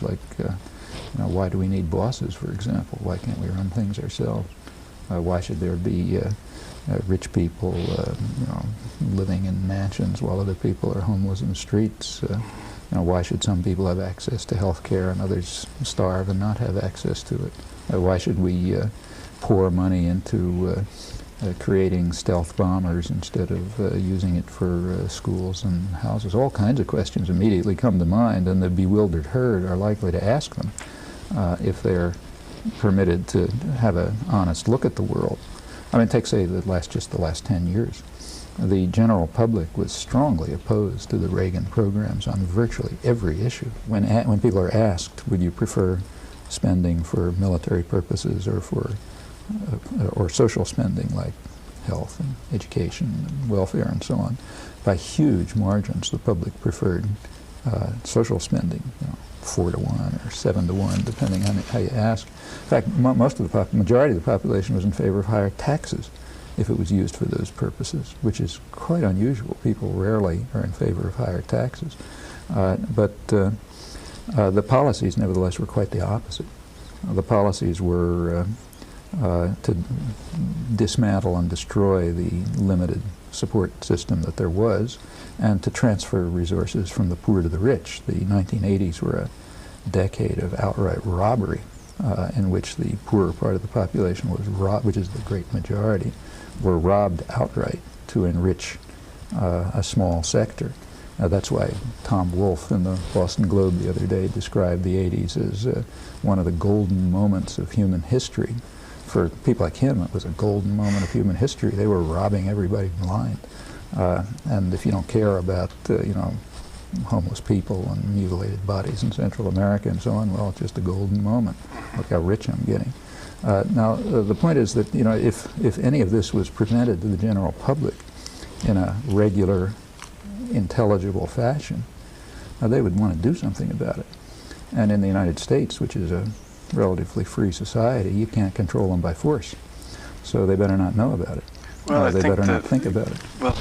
Like, why do we need bosses, for example? Why can't we run things ourselves? Why should there be rich people, living in mansions while other people are homeless in the streets? Why should some people have access to health care and others starve and not have access to it? Why should we pour money into creating stealth bombers instead of using it for schools and houses? All kinds of questions immediately come to mind, and the bewildered herd are likely to ask them if they're permitted to have an honest look at the world. I mean, take, say, just the last 10 years. The general public was strongly opposed to the Reagan programs on virtually every issue. When people are asked, would you prefer spending for military purposes or for or social spending like health and education and welfare and so on, by huge margins the public preferred social spending, 4 to 1 or 7 to 1, depending on how you ask. In fact, majority of the population was in favor of higher taxes if it was used for those purposes, which is quite unusual. People rarely are in favor of higher taxes. But the policies, nevertheless, were quite the opposite. The policies were to dismantle and destroy the limited support system that there was, and to transfer resources from the poor to the rich. The 1980s were a decade of outright robbery in which the poorer part of the population was robbed, which is the great majority, were robbed outright to enrich a small sector. That's why Tom Wolfe in the Boston Globe the other day described the 80s as one of the golden moments of human history. For people like him, it was a golden moment of human history. They were robbing everybody blind. And if you don't care about, homeless people and mutilated bodies in Central America and so on, well, it's just a golden moment. Look how rich I'm getting. Now, the point is that, if any of this was presented to the general public in a regular, intelligible fashion, they would want to do something about it. And in the United States, which is a relatively free society, you can't control them by force. So they better not know about it. Well, they better not think about it. Well,